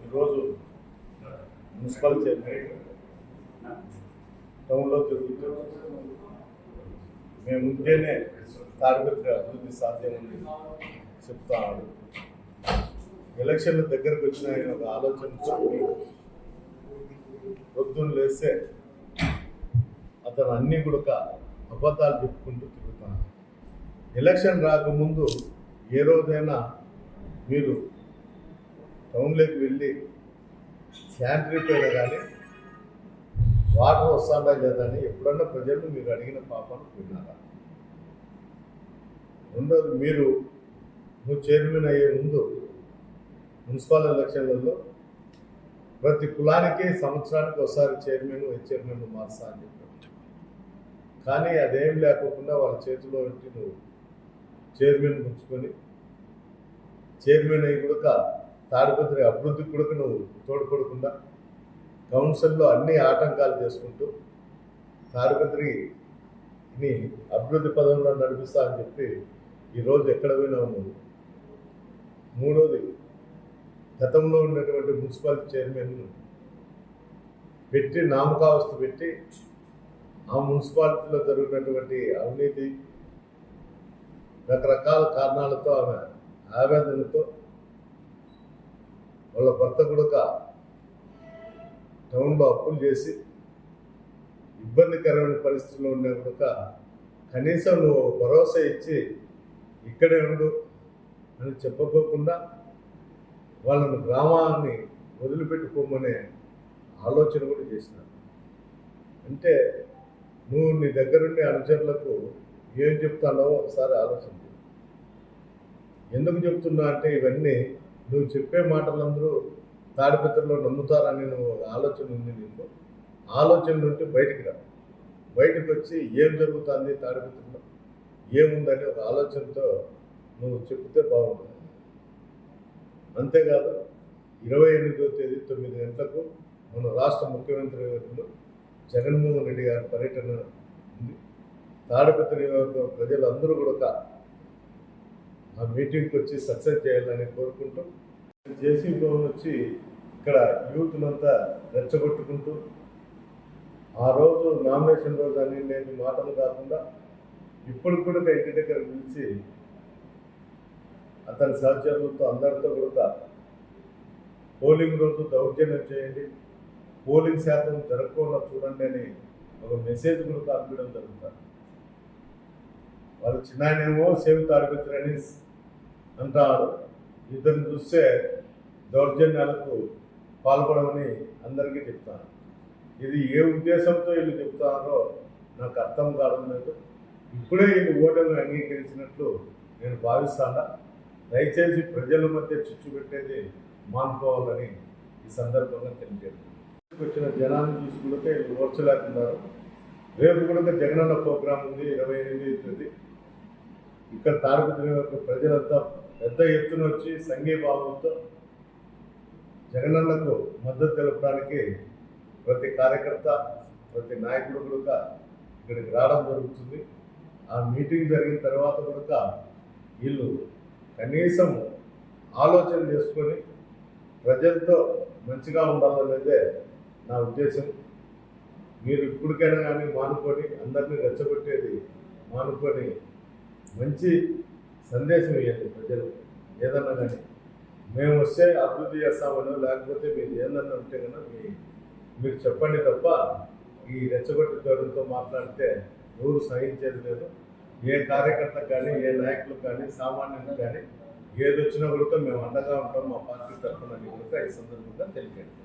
ఈరోజు municipal chairman టౌన్లో తిరుగుతూ మేము ఉంటేనే తాడిపత్రి అభివృద్ధి సాధ్యమని చెప్తాడు. ఎలక్షన్ల దగ్గరకు వచ్చిన ఆయన ఒక ఆలోచనతో పొద్దున్న లేస్తే అతను అన్నీ కూడా అబద్ధాలు చెప్పుకుంటూ తిరుగుతాను. ఎలక్షన్ రాకముందు ఏ రోజైనా మీరు టౌన్లోకి వెళ్ళి శానిటరీ పైన కానీ వాటర్ వస్తుందా లేదా అని ఎప్పుడన్నా ప్రజలు మీరు అడిగిన పాపను విన్నారా? రెండోది, నువ్వు చైర్మన్ అయ్యే ముందు మున్సిపల్ ఎలక్షన్లలో ప్రతి కులానికి సంవత్సరానికి ఒకసారి చైర్మన్ వైస్ చైర్మన్ మార్చా అని చెప్పారు. కానీ అదేం లేకోకుండా వాళ్ళ చేతిలో ఉంటే నువ్వు చైర్మన్ ఉంచుకొని చైర్మన్ అయ్యి కూడా తాడిపత్రి అభివృద్ధికి కూడా నువ్వు తోడ్పడకుండా కౌన్సిల్లో అన్ని ఆటంకాలు చేసుకుంటూ తాడిపత్రిని అభివృద్ధి పదంలో నడిపిస్తా అని చెప్పి ఈరోజు ఎక్కడ పోయినావు నువ్వు? మూడోది, గతంలో ఉన్నటువంటి మున్సిపల్ చైర్మన్ పెట్టి నామకావస్థ పెట్టి ఆ మున్సిపాలిటీలో జరుగుతున్నటువంటి అవినీతి రకరకాల కారణాలతో ఆమె ఆవేదనతో వాళ్ళ భర్త కూడా టౌన్లో అప్పులు చేసి ఇబ్బందికరమైన పరిస్థితుల్లో ఉన్నా కూడా కనీసం నువ్వు భరోసా ఇచ్చి ఇక్కడే ఉండు అని చెప్పకోకుండా వాళ్ళను గ్రామాన్ని వదిలిపెట్టుకోమనే ఆలోచన కూడా చేసినారు. అంటే నువ్వు నీ దగ్గరుండే అనుచరులకు ఏం చెప్తానో ఒకసారి ఆలోచన. ఎందుకు చెప్తున్నా అంటే ఇవన్నీ నువ్వు చెప్పే మాటలందరూ తాడిపత్రిలో నమ్ముతారని నువ్వు ఆలోచన ఉంది. నీకు ఆలోచన నుండి బయటికి రా. బయటకు వచ్చి ఏం జరుగుతుంది తాడిపత్రిలో, ఏముందని ఒక ఆలోచనతో నువ్వు చెప్తే బాగుంటుంది. అంతేకాదు, 28వ తేదీ 9 గంటలకు మన రాష్ట్ర ముఖ్యమంత్రి వర్యులు జగన్మోహన్ రెడ్డి గారి పర్యటన ఉంది. తాడిపత్రి నియోజకవర్గం ప్రజలందరూ కూడా ఆ మీటింగ్కి వచ్చి సక్సెస్ చేయాలని కోరుకుంటూ జేసీ భవన్ వచ్చి ఇక్కడ యూత్నంతా రెచ్చగొట్టుకుంటూ ఆ రోజు నామినేషన్ రోజు అని నేను మాటలు కాకుండా ఇప్పుడు కూడా ఇంటి దగ్గర పిలిచి అతని సహచరులతో అందరితో కూడా పోలింగ్ రోజు దౌర్జన్యం చేయండి, పోలింగ్ శాతం జరగకుండా చూడండి అని ఒక మెసేజ్ కూడా పంపించడం జరుగుతుంది. వాళ్ళు చిన్నాయనేమో సేవ్ తాడిపత్రి అని అంటారు, ఇతను చూస్తే దౌర్జన్యాలకు పాల్గొనమని అందరికీ చెప్తాను. ఇది ఏ ఉద్దేశంతో వీళ్ళు చెప్తారో నాకు అర్థం కావడం లేదు. ఇప్పుడే వీళ్ళు ఓటమి అంగీకరించినట్లు నేను భావిస్తాను. దయచేసి ప్రజల మధ్య చిచ్చు పెట్టేది మానుకోవాలని ఈ సందర్భంగా తెలియజేయండి. వచ్చిన జనాన్ని చూసుకుంటే వీళ్ళు ఓర్చలేకున్నారు. రేపు కూడా జగనన్న ప్రోగ్రాం ఉంది 28వ తేదీ. ఇక్కడ తాడిపత్రి ప్రజలంతా పెద్ద ఎత్తున వచ్చి సంఘీభావంతో జగనన్నకు మద్దతు తెలపడానికి ప్రతి కార్యకర్త ప్రతి నాయకుడు కూడా ఇక్కడికి రావడం జరుగుతుంది. ఆ మీటింగ్ జరిగిన తర్వాత కూడా వీళ్ళు కనీసం ఆలోచన చేసుకొని ప్రజలతో మంచిగా ఉండాలనేదే నా ఉద్దేశం. మీరు ఇప్పటికైనా కానీ మానుకొని అందరినీ రెచ్చగొట్టేది మానుకొని మంచి సందేశం ఇవ్వండి ప్రజలు. ఏదన్నా కానీ మేము వస్తే అభివృద్ధి చేస్తామనో లేకపోతే మీరు ఏదన్నా ఉంటే కన్నా మీరు చెప్పండి తప్ప ఈ రెచ్చగొట్టి ధోరణితో మాట్లాడితే ఎవరు సహించేది లేదు. ఏ కార్యకర్తకు కానీ ఏ నాయకులకు కానీ సామాన్యులకు కానీ ఏది వచ్చినా కూడా మేము అండగా ఉంటాం మా పార్టీ తరఫున కూడా ఈ సందర్భంగా తెలియజేయండి.